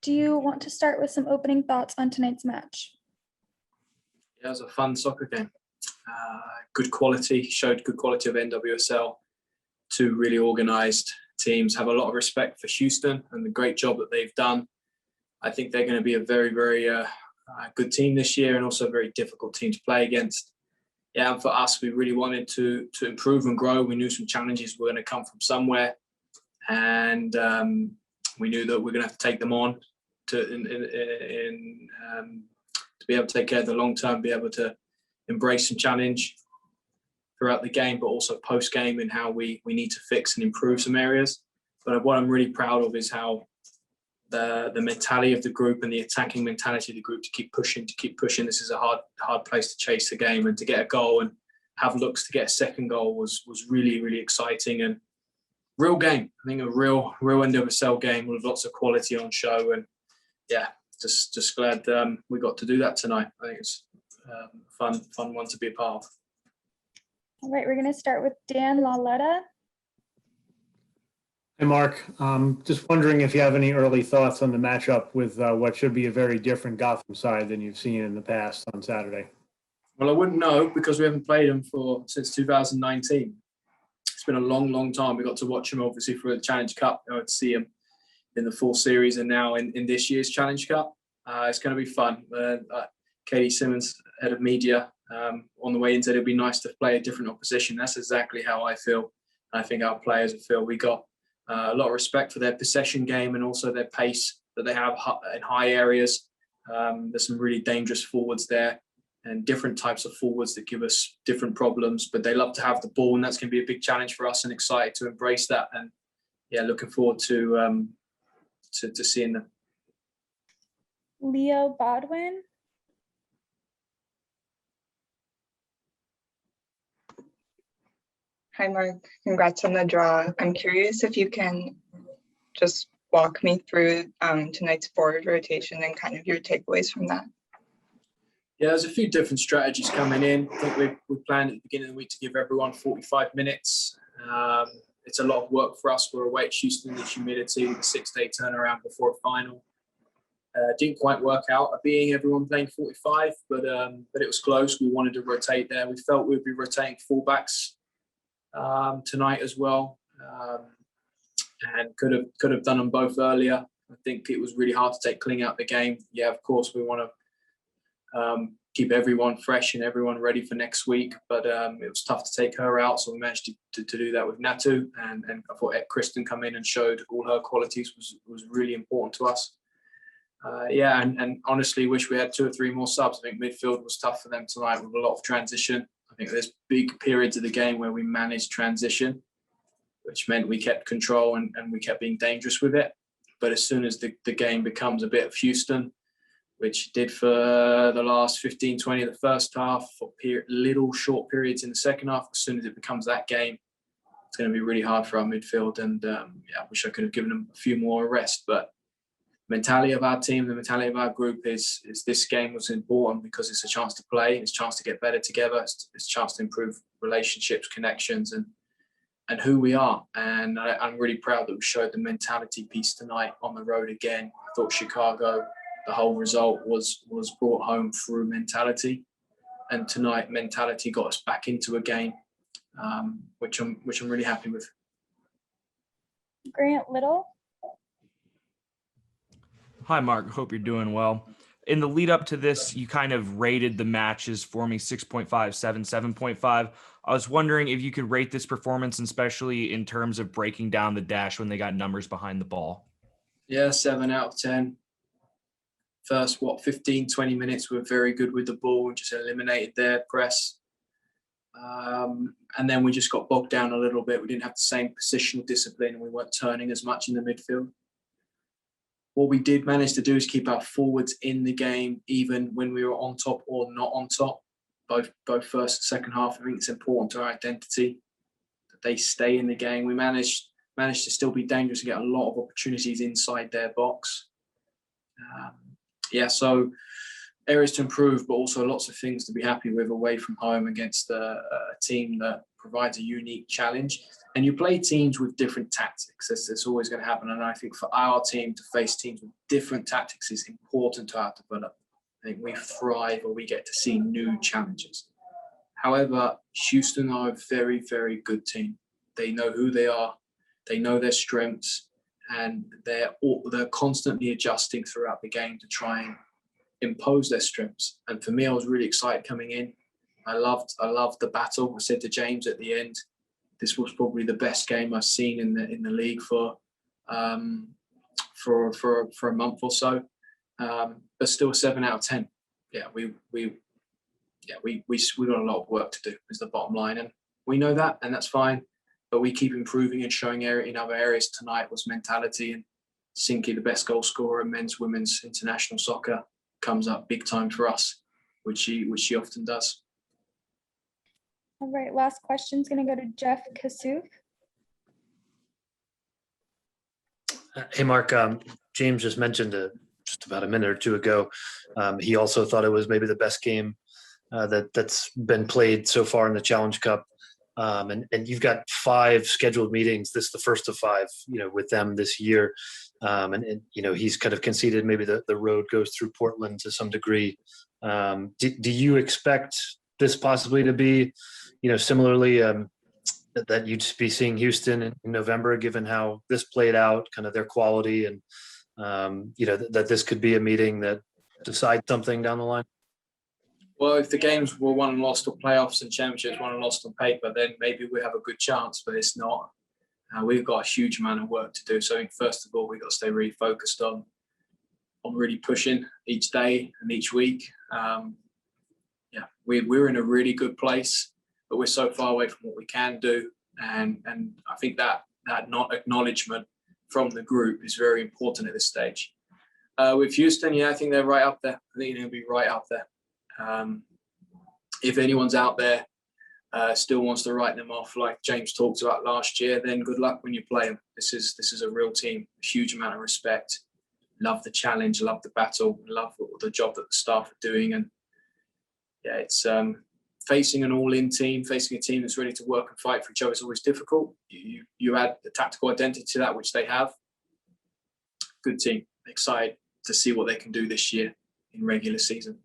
Do you want to start with some opening thoughts on tonight's match? Yeah, it was a fun soccer game. Good quality, showed good quality of NWSL. Two really organised teams. Have a lot of respect for Houston and the great job that they've done. I think they're going to be a very, very good team this year, and also a very difficult team to play against. Yeah, and for us, we really wanted to improve and grow. We knew some challenges were going to come from somewhere, and we knew that we're going to have to take them on to be able to take care of the long term, be able to embrace some challenge throughout the game, but also post-game, and how we need to fix and improve some areas. But what I'm really proud of is how the mentality of the group and the attacking mentality of the group to keep pushing. This is a hard place to chase the game, and to get a goal and have looks to get a second goal was really, really exciting, and real game. I think a real NWSL game with lots of quality on show, and yeah, just glad we got to do that tonight. I think it's fun one to be a part of. All right, we're going to start with Dan Lauletta. Hey, Mark. Just wondering if you have any early thoughts on the matchup with what should be a very different Gotham side than you've seen in the past on Saturday. Well, I wouldn't know because we haven't played them since 2019. It's been a long time. We got to watch them obviously for the Challenge Cup. I would see them in the full series, and now in this year's Challenge Cup. It's going to be fun. Katie Simmons, head of media, on the way in said it'd be nice to play a different opposition. That's exactly how I feel. I think our players feel. We got a lot of respect for their possession game and also their pace that they have in high areas. There's some really dangerous forwards there, and different types of forwards that give us different problems, but they love to have the ball, and that's going to be a big challenge for us, and excited to embrace that. And yeah, looking forward to seeing them. Leo Bodwin. Hi, Mark. Congrats on the draw. I'm curious if you can just walk me through tonight's forward rotation and kind of your takeaways from that. Yeah, there's a few different strategies coming in. I think we planned at the beginning of the week to give everyone 45 minutes. It's a lot of work for us. We're away at Houston, the humidity, the 6-day turnaround before a final. Didn't quite work out being everyone playing 45, but it was close. We wanted to rotate there. We felt we'd be rotating fullbacks tonight as well, and could have done them both earlier. I think it was really hard to take Kling out the game. Yeah, of course we want to keep everyone fresh and everyone ready for next week, but it was tough to take her out, so we managed to do that with Natu, and I thought Kristen come in and showed all her qualities was really important to us. And honestly wish we had 2 or 3 more subs. I think midfield was tough for them tonight with a lot of transition. I think there's big periods of the game where we managed transition, which meant we kept control and we kept being dangerous with it. But as soon as the game becomes a bit of Houston, which it did for the last 15, 20 of the first half, for little short periods in the second half, as soon as it becomes that game, it's going to be really hard for our midfield. And I wish I could have given them a few more rest. But mentality of our team, the mentality of our group is this game was important because it's a chance to play, it's a chance to get better together, it's a chance to improve relationships, connections, and who we are. And I'm really proud that we showed the mentality piece tonight on the road again. I thought Chicago, the whole result was brought home through mentality, and tonight mentality got us back into a game, which I'm really happy with. Grant Little. Hi, Mark. Hope you're doing well. In the lead up to this, you kind of rated the matches for me 6.5, 7, 7.5. I was wondering if you could rate this performance, especially in terms of breaking down the dash when they got numbers behind the ball. Yeah, 7 out of 10. First, 15, 20 minutes were very good with the ball and just eliminated their press. And then we just got bogged down a little bit. We didn't have the same positional discipline, and we weren't turning as much in the midfield. What we did manage to do is keep our forwards in the game, even when we were on top or not on top, both first and second half. I think it's important to our identity that they stay in the game. We managed to still be dangerous and get a lot of opportunities inside their box. So areas to improve, but also lots of things to be happy with away from home against a team that provides a unique challenge. And you play teams with different tactics. That's always going to happen. And I think for our team to face teams with different tactics is important to our development. I think we thrive or we get to see new challenges. However, Houston are a very, very good team. They know who they are. They know their strengths. And they're constantly adjusting throughout the game to try and impose their strengths. And for me, I was really excited coming in. I loved the battle. I said to James at the end, this was probably the best game I've seen in the league for a month or so. But still 7 out of 10. Yeah, we got a lot of work to do is the bottom line. And we know that, and that's fine. But we keep improving and showing in other areas. Tonight was mentality, and Sinky, the best goal scorer in men's, women's international soccer, comes up big time for us, which she often does. All right, last question is going to go to Jeff Kasuf. Hey, Mark, James just mentioned just about a minute or two ago. He also thought it was maybe the best game that's been played so far in the Challenge Cup. And you've got 5 scheduled meetings. This is the first of 5, with them this year. And he's kind of conceded maybe the road goes through Portland to some degree. Do you expect this possibly to be, similarly that you'd be seeing Houston in November, given how this played out, kind of their quality, and that this could be a meeting that decides something down the line? Well, if the games were won and lost, or playoffs and championships won and lost on paper, then maybe we have a good chance, but it's not. We've got a huge amount of work to do. So I think first of all, we've got to stay really focused on really pushing each day and each week. We're in a really good place, but we're so far away from what we can do. And I think that not acknowledgement from the group is very important at this stage. With Houston, I think they're right up there. I think they'll be right up there. If anyone's out there still wants to write them off like James talked about last year, then good luck when you play them. This is a real team, a huge amount of respect. Love the challenge, love the battle, love the job that the staff are doing. And it's facing an all-in team, facing a team that's ready to work and fight for each other is always difficult. You add the tactical identity to that, which they have. Good team. Excited to see what they can do this year in regular season.